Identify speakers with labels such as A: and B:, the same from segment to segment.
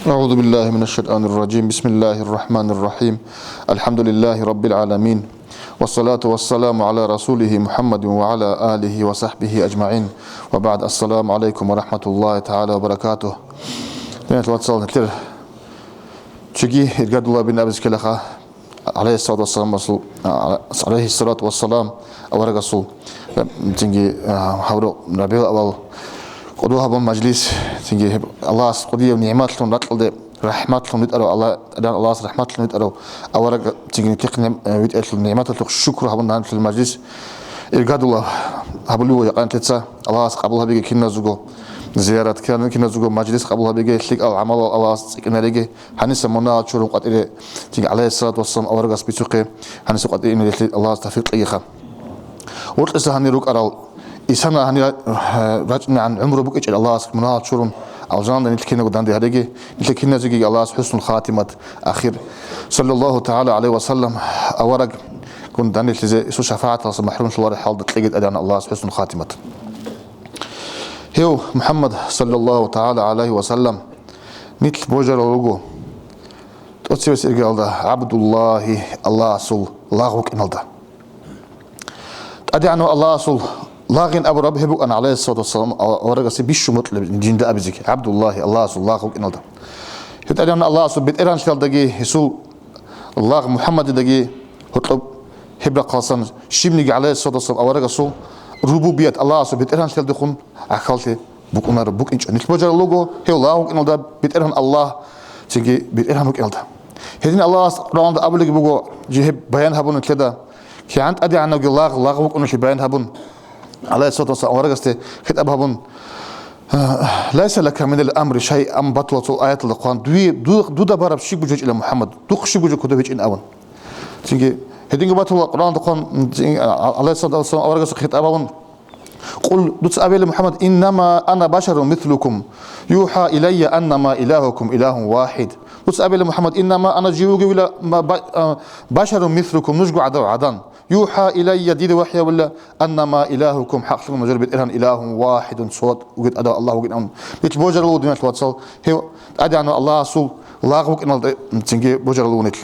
A: أعوذ بالله من الشيطان الرجيم. بسم الله الرحمن الرحيم. الحمد لله رب العالمين، والصلاة والسلام على رسوله محمد وعلى آله وصحبه أجمعين، وبعد. السلام عليكم ورحمة الله تعالى وبركاته. تشجي إرجاد الله بن أبي سكلخة عليه الصلاة والسلام عليه الصلاة والسلام أورق رسول تنجي حورو ربيع أول قدوها بالمجلس تنجي الله قديم نعمات لهم رتل رحمات لهم نتأرو الله أدان الله رحمات لهم نتأرو أورق تنجي تقني ويتأتل النعمات لهم شكر هبنا في المجلس إرجاد الله هبلو يقان تتسا الله قبلها بيجي كنا زوجو زيارة كنا زوجو مجلس قبلها بيجي لك العمل الله كنا رجع هنسى منا شورم قدر تنجي عليه الصلاة والسلام أورق سبيتوقي هنسى قدر إن الله استفيق أيها ورقصة هنيروك أرال إسحنا هني رجعنا عن عمره بقيت الله سبحانه شورم أوزان نتكلم قدام ده هرجع نتكلم زوجي الله حسن الخاتمة أخير صلى الله تعالى عليه وسلم أورق كنت داني تزي سو شفاعة محروم شوار حال تلاقيت أدان الله حسن الخاتمة هيو محمد صلى الله تعالى عليه وسلم نتل بوجر لوجو تأتي بس إرجع الله عبد الله الله سول لاغوك إن الله أدي عنه الله سول لاغين أبو ربه بق أنا عليه الصلاة والسلام ورجع بيشو مطلب جند أبي زك عبد الله الله سول لاغوك إن الله أدي عنه الله سول بيت إيران شال دقي يسول الله محمد دقي هطلب هبرة قاسم شيبني عليه الصلاة والسلام ورجع سول ربوبية الله سول بيت إيران شال دخون أخلته بق أنا ربك إنش نتبجر لوجو هي لاغوك إن الله بيت إيران الله تيجي بيت إيران بق إن الله هذين الله قرآن أبو لك بقو جهب بيان هبون كذا كي عند أدي عنه الله لاغوك إنه بيان هبون عليه الصلاة والسلام ورجعته كتاب هبون ليس لك من الأمر شيء أم بطلة آيات القرآن دو دبارة شيء بوجه إلى محمد دو شيء بوجه كده بيج إن أول تيجي هدين بطلة القرآن عليه الصلاة والسلام ورجعته كتاب هبون قل دوت أبي محمد إنما أنا بشر مثلكم يوحى إلي أنما إلهكم إله واحد دوت أبي محمد إنما أنا جيوجي ولا بشر مثلكم نجوا عدان يوحى إلي ديد وحي ولا أنما إلهكم حق مجرب إله إله واحد صوت وقد أدى الله وقد أم بيت بوجر لو دمت الواتساب هي أدى أن الله سول الله وقد أن تنجي بوجر لو نتل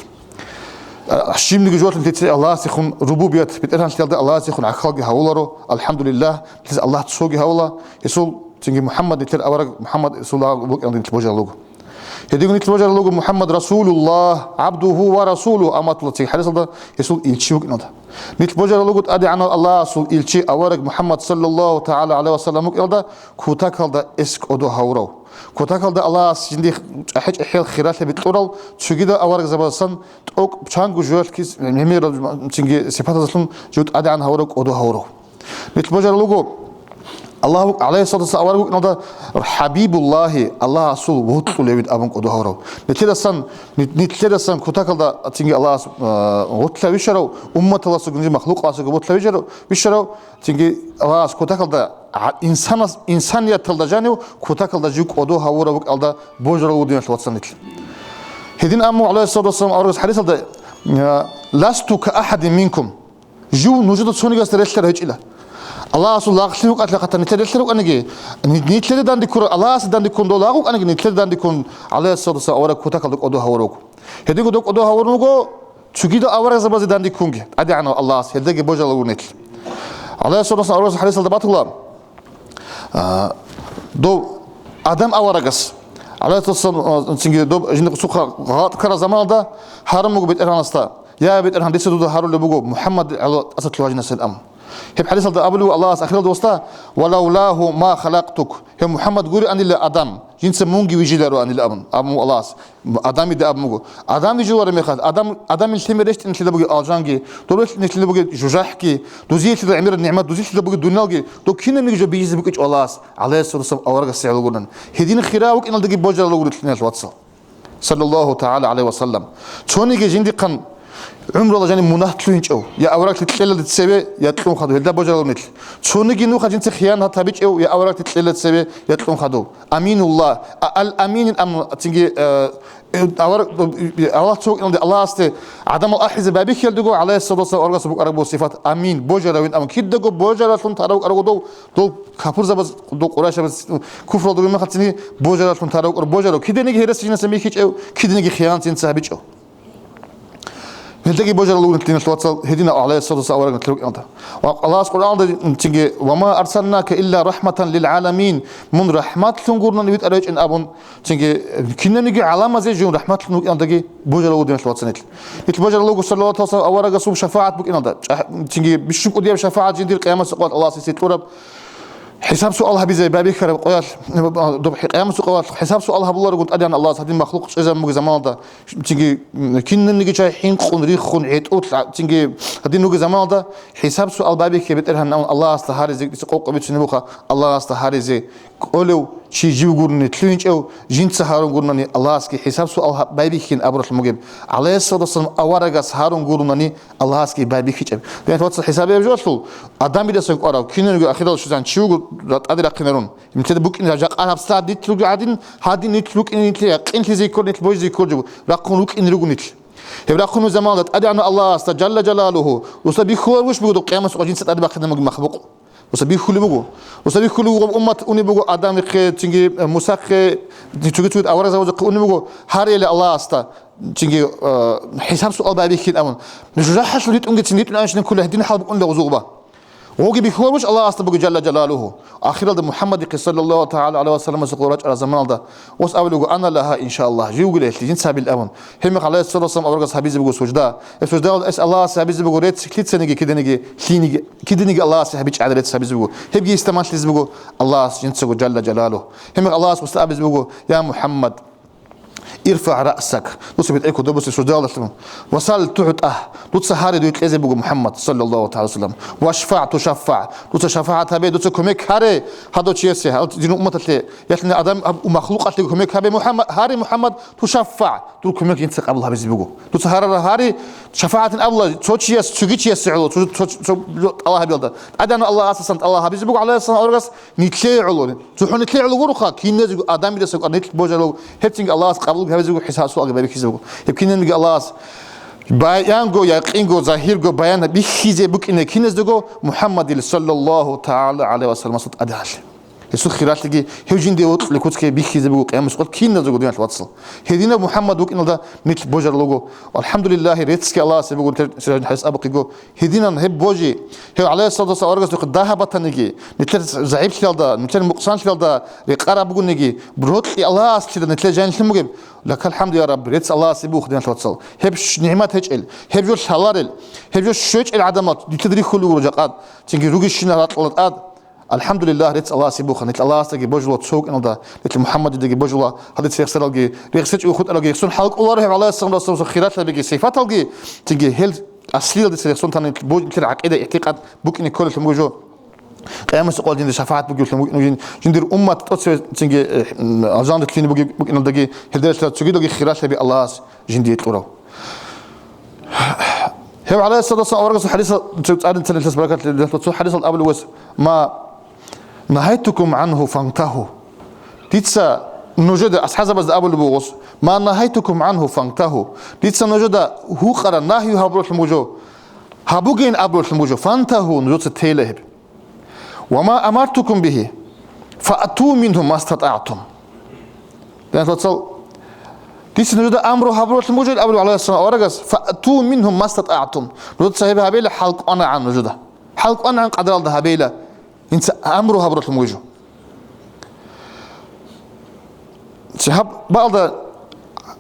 A: الشيم نيجي جوات نتيجة الله سيكون ربوبية بيت إله نتيجة الله سيكون عخالق هؤلاء الحمد لله نتيجة الله تسوقي هؤلاء يسول تنجي محمد نتيجة أورق محمد يسول الله وقد أن بوجر لو هديك نتبجر لوجو محمد رسول الله عبده ورسوله أما تلتي حديث الله يسول إلشيوك نده نتبجر لوجو أدي عنا الله سول إلشي أورق محمد صلى الله تعالى عليه وسلم يلدا كوتاك هذا إسك أدو هورو كوتاك هذا الله سندي أحد أحيل خيرات بتقول تشجيدا أورق زبالسن تأوك بشانجو جوال كيس مهمير تنجي صفات زلهم جود أدي عن هورق أدو هورو نتبجر لوجو الله عليه الصلاة والسلام أورق نده حبيب الله الله رسول وهو لبيد أبنك أدوهرو نتلذ سن كتاك الله تيجي الله وطلع بيشرو أمة الله سجني مخلوق الله سجوا وطلع بيشرو تيجي الله كتاك الله إنسانية تلدجانيو كتاك الله جوك أدوهرو وك الله بوجرو ودين الواتساب نتل هدين أمو عليه الصلاة والسلام أورق حديث الله لست كأحد منكم جو نوجد سوني قصدر هيج إله الله رسول الله خليك أطلق حتى نتلذ أنا جي نتلذ دان ديكور الله سدان ديكون دولا أنا جي نتلذ دان ديكون عليه الصلاة والسلام أورك كتاك لك أدو هوروك هديك دوك أدو هوروكو تجيد أورك زبادي دان ديكون جي أدي عنه الله هديك بوجه لو نتل عليه الصلاة والسلام أورك حديث الدبات الله دو آدم أوركس عليه الصلاة والسلام تيجي دو جنك سوق غلط كرا زمان ده هارم مو بيت إرهان استا يا بيت إرهان ديس دو هارو اللي بقول محمد على أسد الواجنة الأم هب حديث هذا أبلو الله أخيرا دوستا ولولاه ما خلقتك هم محمد قولي أن الله آدم جنس مونجي ويجيلرو أن الله أمو الله آدم يد أبمو آدم يجوا ورا ميخات آدم التمرشت إن تلي بقول أجانجي دولت إن تلي بقول جوجحكي دوزيل تلي عمير النعمة دوزيل تلي بقول دنياجي دو كنا نيجي بيجي بقول الله عليه الصلاة والسلام أورق السعر لقولن هدين خيراوك إن الدقي بوجر لقول تلنا الواتساب صلى الله تعالى عليه وسلم شوني جندي قن عمر الله جاني مناهتلوينج أو يا أوراق تتلل تسوي يطلون خدو هذا بوجرلو نتل شوني جنو خدين تخيان هتابيج أو يا أوراق تتلل تسوي يطلون خدو أمين الله الأمين أم تيجي أوراق الله توك إن الله است عدم الأحزة بابيك يلدقو عليه الصلاة والسلام أرجع سبوك أرجع صفات أمين بوجرلوين أم كيد دقو بوجرلون تراو أرجع دو كفر زبز دو قراش بس كفر دو ما خدتني بوجرلون تراو أرجع بوجرلو كده نيجي هرس جينا سميكيج أو كده نيجي خيانة تنسحبيج أو هلتقي بوجر الله نتلين توصل هدينا عليه الصلاة والسلام ورقنا تلوك أنت الله سبحانه تيجي وما أرسلناك إلا رحمة للعالمين من رحمة لنقولنا نبيت أريج إن أبون تيجي كنا نيجي علامة زي جون رحمة لنقول أنت تيجي بوجر الله نتلين توصل نتل بوجر الله صلى الله عليه وسلم ورقة صوب شفاعة بك أنت تيجي بيشوف قديم شفاعة جندير قيامة سقوط الله سيسيت رب حساب سؤالها بزي بابي خرب قيال قيام سؤال حساب سؤالها بالله قلت أدي أن الله هذه مخلوق إذا مج زمان ده تيجي كنا نيجي شيء حين خون ريخ خون عيد أوت تيجي هذه نوج زمان ده حساب سؤال بابي كبترها أن الله استهار زي سقوق بيت سنبوخا الله استهار زي قولوا شيء جيو قرني تلوينج أو جين سهارون قرني الله اسكي حساب سؤال بابي كين أبرش المجيب عليه الصلاة والسلام أورجا سهارون قرني الله اسكي بابي كيجب يعني توصل حسابي بجواسلو أدم بيدا سوق أراو كنا نيجي أخيرا شو زين شو أدري أقنرون يمكن بوك إن رجع أنا بستعد نتلوج عادين هادي نتلوج إن نتلي زي كور نتل بوج زي كور جو رقونوك إن رجو نتل هبرا خنو زمان أدي أن الله استجل جلاله وسبي خور وش بيقولوا قيامة سوق جين ست أدي بخدمة مخبوق وسبي خلو بقول وسبي خلو أمة أني بقول آدم خ تيجي مساق تيجي تود أورا زوج أني بقول هاري الله استا تيجي حساب سؤال بعدي كده أمون نجرح شليت أنك تنيت نعيش كل هدين حال بقول له زوجبه وهو بيخور وش الله استبق جل جلاله آخر هذا محمد صلى الله تعالى عليه وسلم سقورات على زمان هذا وسأقول أنا لها إن شاء الله جيو قلت لي جنس سبيل الأمن هم عليه الصلاة والسلام أورجس حبيز بقول سجدة السجدة أس الله سحبيز بقول ريت كيد سنجي كده نجي كيني كده نجي الله سحبيج على ريت سحبيز بقول هبي استمعت ليز بقول الله جنس جل جلاله هم الله سحبيز بقول يا محمد ارفع رأسك نصبت إيكو دبس السجدة الله وصل تعت دوت سهاري دوت لازم بقول محمد صلى الله عليه وسلم واشفع تشفع دوت شفاعة هبي دوت كمك هاري هذا شيء سه دين أمة اللي يعني آدم ومخلوق اللي كمك هبي محمد هاري محمد تشفع دوت كمك ينسق قبل هبي بقول دوت سهاري هاري شفاعة الله توشيا سجيتشيا سعود الله هبي الله أدنى الله أساسا الله هبي بقول عليه الصلاة والسلام نتلي علون تحون نتلي علون ورخا كين آدم يدرس نتلي بوجلو هتين الله قبل هبي حساب سؤال بابي كيزبو يمكن نقول الله بيان جو يقين جو ظاهر جو بيان بيخيزه بك إن كنز دعو محمد صلى الله تعالى عليه وسلم صوت أدهش يسوع خيرات لقي هوجين ديوت لكوت كي بيخيزه بقول قيام سقط كنز دعو دنيا الوصل هدينا محمد بك إن ده مثل بوجر لوجو والحمد لله ريتسك الله سبقول سرج حس أبقي جو هدينا نهب بوجي هو عليه الصلاة والسلام أرجس دق ذهب بتنجي مثل زعيب خلدا مثل مقصان خلدا رقارة بقول نجي بروت الله أصلي ده مثل جان شلمجيب لك الحمد يا رب ريتس الله سبوخ دنيا الوصل هبش نعمات هجل هبجوش حلال هبجوش شوج العدمات تدري خلو رجقات تيجي روجي شنا رطلات الحمد لله ريتس الله سبوخ نت الله استجي بوجلو تسوق إنه ده نت محمد دقي بوجلو هذا تيسر لقي ريخسج وخد لقي يكسون حلق الله رحم الله الصلاة والسلام خيرات لقي سيفات لقي تيجي هل أصلي ده تيسون تاني بوج كده عقيدة اعتقاد بوك إن كل الموجود قيام سقول جند شفاعة بقول جندير أمة تصير تيجي أذان تلين بقول إنه دقي هذا تسوق لقي خيرات لقي الله جندي يطلعوا هو عليه الصلاة والسلام أورجس حديث تعالى تلين بركات حديث الأول وس ما نهيتكم عنه فانتهوا تيتسا نوجد أصحاب بس أبو البوغس ما نهيتكم عنه فانتهوا تيتسا نوجد هو قرا نهي هبروت الموجو هبوجين أبروت الموجو فانتهوا نوجد تيلهب وما أمرتكم به فأتوا منهم ما استطعتم لأن توصل تيتسا نوجد أمره هبروت الموجو أبو عليه الصلاة أورجس فأتوا منهم ما استطعتم نوجد صاحب هبيلة حلق أنا عن نوجده حلق أنا عن قدر الله هبيلة إنت أمره هبرت الموجو شهاب بعض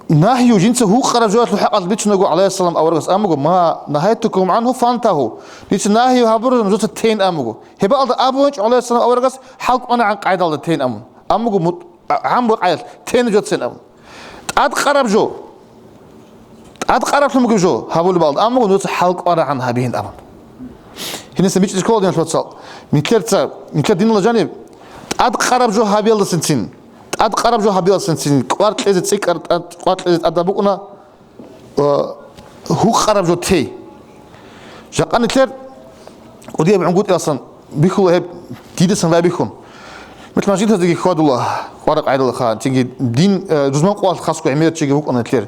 A: نهي جنسه هو خرج جوات الحق البيت نقول عليه السلام أورجس أمجو ما نهيتكم عنه فانتهوا ليس نهي هبرت جوات التين أمجو هي بعض أبوج عليه السلام أورجس حلق أنا عن قاعدة التين أمجو عمرو قاعد تين جوات سن أمون أتقرب جو أتقرب لهم جو هبول بعض أمجو جوات حلق أنا عن هبين أمون هنا سميت إسكول دين الوصل من دين الله جانب أتقرب جو هابيل سنتين أتقرب جو هابيل سنتين قارت لزت سكر قارت لزت أدبوكنا هو خرب جو تي جاقان تلر ودي بعنقود اصلا بيخو هب تيدسن لا بيخون مثل ما جيت هذيك خاد الله ورق عيد الخان تيجي دين جزمان قوات خاصكو عمير تيجي هوك انا تلر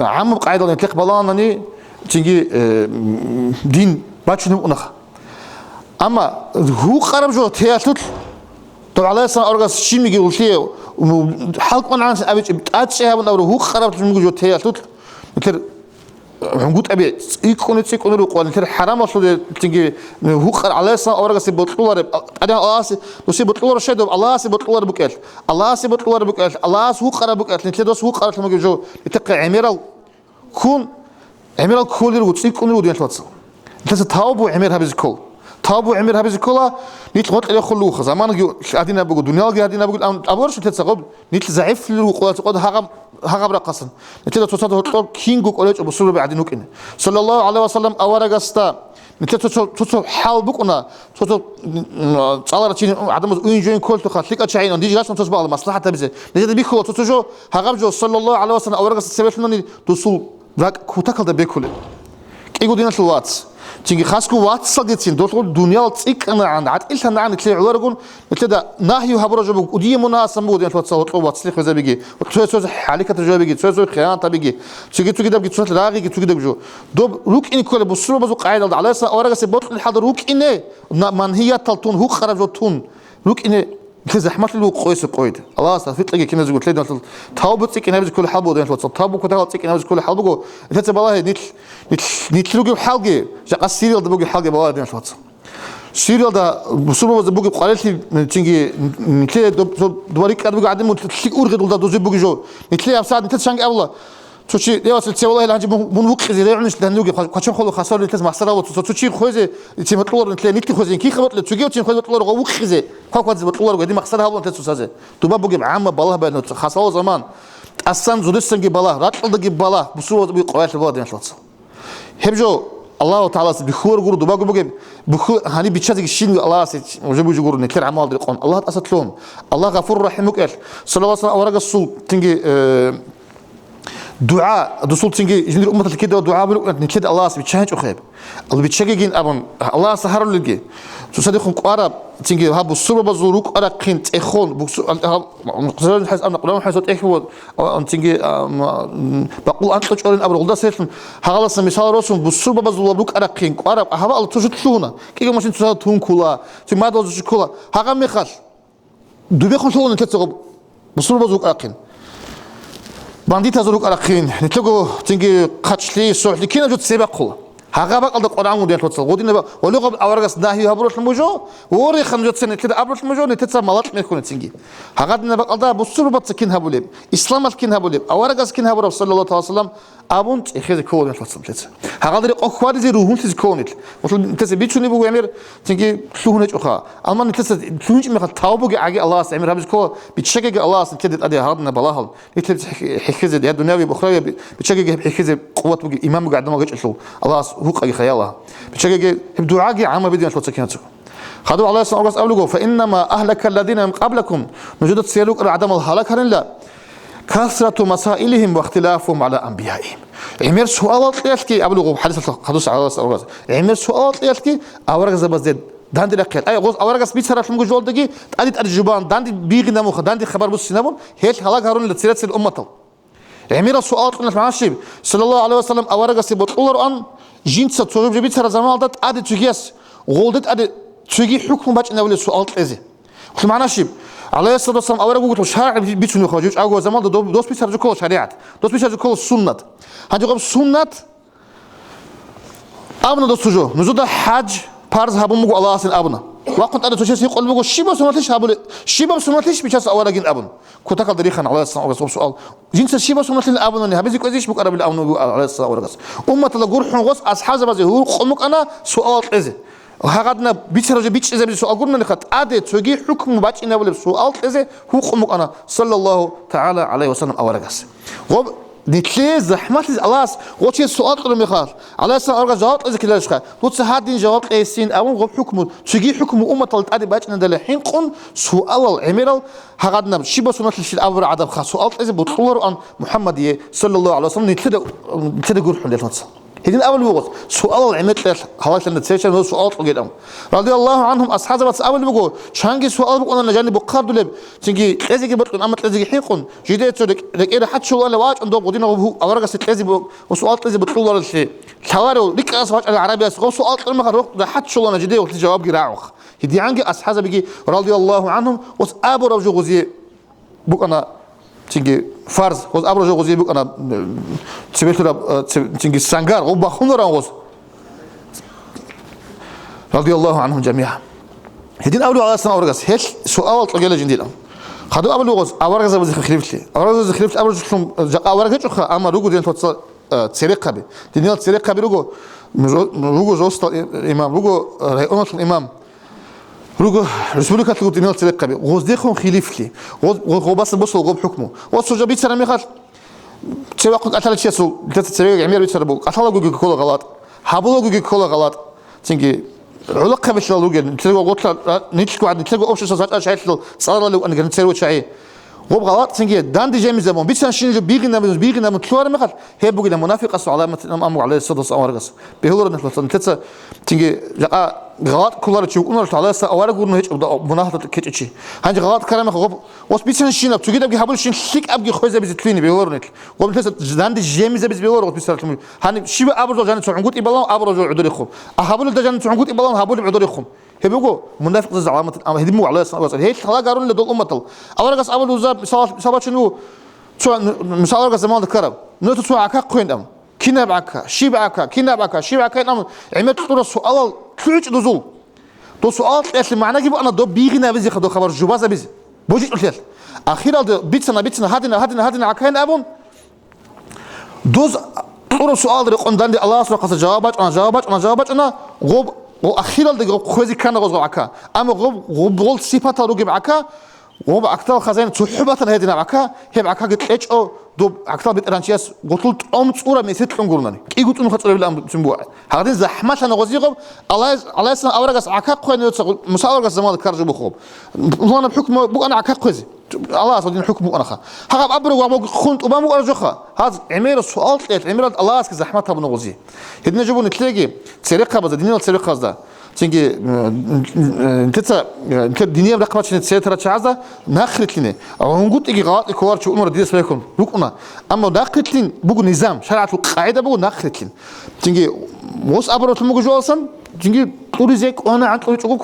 A: عم قاعد انا تلق بلانني تيجي دين باتشنم انخ اما هو خرب جو تي تو على سن اورغاس شيمي قلتي حلق انا ابي اتشي هبن هو خرب جو تي مثل عنقود أبي يكون تيكون قوان ترى حرام أصله تيجي هو خر على سان أورجا سيبطلور أنا الله سيبطلور شدوا الله سيبطلور بكال الله سيبطلور بكال الله هو خر بكال نتلدوس هو خر لما جو يتقى عميرال كون عميرال كولر وتيكون ودين تلاتصل نتلس تابو عمير هبز كول تابو عمير هبز كولا نتلقط اللي خلوه زمان جو قاعدين بقول دنيا قاعدين بقول أبورش نتلس قبل نتلس ضعيف للوقوات قد هغم رقصن نتلس تصاد كينجو كولج أبو سلوا بعدين وكين صلى الله عليه وسلم أورا قستا نتلس تصاد حال بكونا تصاد على رتين عدم وينجون كل تخاطلك أشعين عندي جالس نتصبح على مصلحة تبزه نتلس بيخو تصجو هغم جو صلى الله عليه وسلم أورا قستا سبب تصل راك كوتاكل ده بيكله كيقول دينا الواتس تيجي خاصكو واتس صديتين دول دنيا تيك انا عند عاد إلها نعن تلاقي عوارقون نتلدا ناهي وهبرج بق ودي مناسب مود يعني توصل واتس لي خذا بيجي وتسوي حالك تجوا بيجي تسوي خيانه بيجي تيجي تيجي دبي تسوي لاغي تيجي دبجو دوب روك ان كل بصرو بزو قاعد على اساس اورغا سبوت الحضر روك ان من هي تلتون هو خرجتون روك ان زحمات لو قويس قويد الله صافيت لقي كنا زغوت لي تاوبت كنا بز كل حلبو دين توصل تابو كتا كنا بز كل حلبو انت بالله نيت لوغي حلقي جا سيريال دبوغي حلقي بالله دين توصل سيريال دا بصوب دبوغي قالتي تيجي نتلي دواري كادو قاعدين تلك اورغ دول دوزي بوغي جو نتلي ابساد نت شانغ الله توشي ديواس تي والله لانجي بنوق زي يعنش دنوغي كاتشم خلو خسر لتز محسرا توشي خوزي تي مطلور نتلي نيت خوزي كي خبط لتوغي تي خوزي مطلور وق خزي كاكو زي مطلور ودي محسرا هبل تسوسازي توبا بوغي عام بالله بان خسر زمان اصلا زودسنجي بالله راتلدغي بالله بصور بي قوات البلد نشلص هبجو الله تعالى بخور غور دوبا بوغي بخور هاني بيتشازي شين الله سي وجبو جور نكر عمال دقون الله اسطلهم الله غفور رحيم قال صلى الله عليه وسلم ورق السول تنجي دعاء دسول تنجي جندر أمة الكيد دعاء بلو نكيد الله سبيتشانج أخيب الله بيتشجعين أبون الله سهر للجي تصدقون قارب تنجي هابو السبب بزوروك أرا كنت إخون بوكس قصرنا حس أمنا قلنا حسوت إخوة تنجي بقول أنت تقولين أبو الغدا سيفن هغلس مثال رسم بالسبب بزوروك أرا كنت قارب هذا الله تجد شلونه كي ماشين تسال تون كولا تما دوز كولا هغا مخال دوبي خلصون أنت تقول بالسبب بزوروك أرا كنت بانديت هزروك أرقين نتلقوا تنجي قتلي سوحلي كنا جت سباق كله هغابك على القرآن ودين توصل ودين بقى ولقب أورجس ناهي هبروش الموجو وري خمجت سنة كده أبروش الموجو نتتصل ملات ما يكون تنجي هغادنا بقى على بصور بس كين هبوليب إسلام كين هبوليب أورجس كين هبروش صلى الله عليه وسلم أبونت إخذ كون توصل بس هغادري أخوار زي روحون تزكونت مثل تزبيت شو نبغى يعمل تنجي شلونج أخا أما نتتصل شلونج مخ تاوبك عجي الله سعمر هبز كوا بتشجع الله سنتدت أدي هادنا بلاهل نتلبس حكيز دي الدنيا بأخرى بتشجع حكيز قوة بقى إمام قاعد ما قاعد أشلو الله هو قاعد خيالها بتشجع بدعاء عام بدين شو تسكنته خذوا على سن أرجس أولوه فإنما أهلك الذين من قبلكم نجدت سيروك عدم الهلاك هرلا كثرة مسائلهم واختلافهم على أنبيائهم عمر سؤالات ليالكي أبلغوا حديث حدوث على سن أرجس عمر سؤالات ليالكي أورجس بزيد داندي لقيت أي غوز أورجس بيتسرح لهم جوال دقي تأدي الجبان داندي بيجي نموخ داندي خبر بس نمون هيك هلاك هرون لتسيرت الأمة عمر سؤالات قلنا معاشي صلى الله عليه وسلم أورجس يبطلوا أن جنس تصوب جبيت سر زمان دات أدي تجيس غولدت أدي تجي حكم باش نقول سؤالات إزاي قلت معاشي عليه الصلاة والسلام أورجس قلت شرع بيتشنو خرجوش أو زمان دوس بيسرج كل شريعة دوس بيسرج كل السنة هذا قبل السنة أبنا دوس جو نزود حج بارز هبون مقول الله سن أبنا وقت أنا تشيس يقول بقول شيبة سنتيش هبول شيبة سنتيش بيشاس أورجين أبن كنت أقدر يخن على الصلاة والسلام سؤال جنس الشيبة سنتين أبن إنها بيزيك إيش بقرب الأبن على الصلاة والسلام أمة تلاقور حنقص أصحاب ما زهور خمك أنا سؤال إزاي وهذا بيتشرج بيتش إذا بيسؤال قلنا نخت عادة تجي حكم باش إنه ولا سؤال إزاي هو خمك أنا صلى الله تعالى عليه وسلم أورجس نتلي زحمات الله وش السؤال قرم يخال على أساس أرجع جواب إذا كلا شخا وش هادين جواب قيسين أو غب حكمه تجي حكم أمة طلت أدي باجنا ده الحين قن سؤال العمير هقدنا شيء بس ونطلع شيء أول عدم خاص سؤال إذا بتطور عن محمد صلى الله عليه وسلم نتلي جروح اللي نتصل هذين أول وقت سؤال العمير خلاص لنا تسيرش هو سؤال قدام رضي الله عنهم أصحاب بس أول بقول شانجي سؤال بقول أنا جاني بقار دولب تيجي لازم بتقول أما لازم حيقون جديد تقولك لك إذا حد شو ولا واج عندهم قدينا وهو أورجع لازم وسؤال لازم بتقول ولا شيء حواري لك أصحاب العربية سؤال لما خروج ده حد شو أنا جديد وقت جواب جراعوخ هدي عنجي أصحاب بيجي رضي الله عنهم وأبو رجو غزي بق أنا تيجي فرض وز أبو رجو غزي بق أنا تبيت تيجي سانجار وبخون رانغوز رضي الله عنهم جميعا هدين أولو على سنة أورجس هيش سؤال تقول جنديلا خدوا أولو غز أورجس بزي خليفتي أورجس خليفت أورجس كلهم أورجس شخ أما روجو دين توصل تسرق بي دينيال تسرق بي روجو جوست الإمام روجو رئيس الإمام روجو رسولك تقول دينيال تسرق بي غز ديخون خليفتي غز بس غب حكمه وصل جبيت سلامي خال تسوي قتل شيء سو تسوي عمير بيتسربو قتل جوجي كولا غلط حبلو جوجي كولا غلط تيجي علاقة بس لو جن تلقوا قطع نتلقوا عاد نتلقوا أوش صارت أشياء صار لو أنا قلت سوي شيء غب غلط تيجي دان دي جيم زمان بيتسان شنو بيجينا متلوار مخل هي بقول المنافق أصلا علامة أمر عليه الصدق أو رقص بيهولر نخلص نتسا تيجي غلط كلار تشوف أنا على أساس أوارق قلنا هيك مناهضة كتشي هنجي غلط كلامك غب وس بيتسان شنو تيجي تبغي حبل شين شيك أبغي خوزة بيزتليني بيهولر نتل غب نتسا دان دي جيم زي بيهولر غب بيصير هني شيء أبرز جانب عنقود إبلام أبرز عدول يخم أحبل ده جانب عنقود إبلام أحبل عدول يخم هي بيقول منافق زي علامة الأمر هدي مو على أساس هيك خلاص قارون لدول أمة أوارق أول وزاب مثال شنو شو مثال زمان ذكره نوت شو عكا قين أم كنا بعكا شي بعكا كنا بعكا شي بعكا أم عملت طور السؤال كلش نزول تو سؤال إيش المعنى جيبوا أنا دو بيجينا بيزي خدوا خبر جوازة بيزي بوجي قلت أخيرا بيتنا هادنا عكاين أبون دوز طور السؤال اللي قندان دي الله سبحانه جوابات أنا غوب وأخيرا دي خوزي كان غوز عكا أما غوب غول صفات روجي بعكا غوب أكتر خزين صحبة هذه بعكا هي بعكا قلت إيش أو دوب أكتر بترانشياس قلت صورة من ست قرناني كي قلت إنه خطر بالأمر سنبوع هذين زحمة أنا غزي غوب الله سنا أورجس عكا قوي يتصل مسأورجس زمان الكرج بخوب أنا بحكم بو أنا عكا قوي الله صدين حكم أنا خا هذا أبرو وابو خنت وبامو أرجخها هذا عمير السؤال عمير الله أسك زحمتها بنغزي هدنا جبوا نتلاقي سرقة بس الدنيا سرقة ده تيجي انت الدنيا رقمة شنو تسيطر تشعزة ناخرت لنا أو نقول تيجي غلط كوار شو أمور ديس بيكون لقنا أما ناخرت لنا بقول نظام شرعة القاعدة بقول ناخرت لنا تيجي موس أبرو تلمو جو أصلا تيجي تقول زيك وأنا عن طريق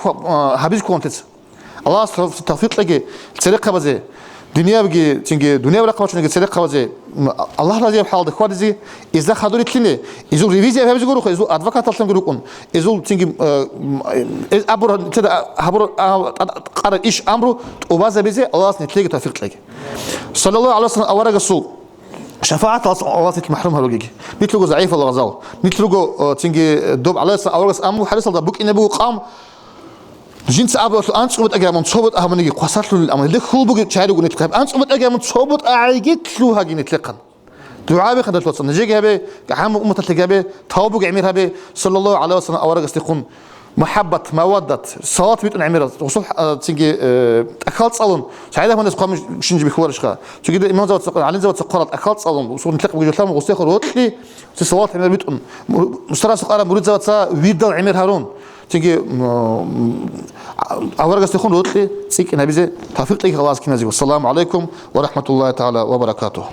A: حبيز كونتس الله التوفيق لقي سرقة بس دنيا بقي تيجي دنيا رقمة شنو سرقة بس الله راضي بحال ده كوار زي إذا خدوا لتلنا إذا ريفيزيا هبز يقولوا إذا أدفكات تلتم يقولون إذا تيجي أبر كذا أبر قرر إيش أمره وبعد بيزي الله نتلاقي توفيق تلاقي صلى الله عليه وسلم أورق الصوت شفاعة الله محروم هلوجي نتلقوا ضعيف الله غزال نتلقوا تيجي دوب على أورق أمره حريص الله بوك إنه بوك قام جنس أبو أنت قمت أجا من صوبت أهمني قصرت له الأمر اللي خلوا بقى شعروا نتلقى أنت قمت أجا من صوبت أعيقت له هاجي نتلقى دعاء بخدت وصل نجيك هبه عام أمة تلقى توبق عمير هبه صلى الله عليه وسلم أورق استقون محبة مودة صلاة بيت عمير وصل تيجي أكلت صالون سعيدة من الناس شنج بخوار شقة تجد الإمام زود سقط على زود سقط أكلت صالون وصل نتلقى بجلتهم وغسيخ روتلي صلاة عمير بيت مسترى سقارة مريد زود سا ويدل عمير هارون تيجي أورق استخون روتلي سيك نبيزه توفيق لك الله سبحانه والسلام عليكم ورحمة الله تعالى وبركاته.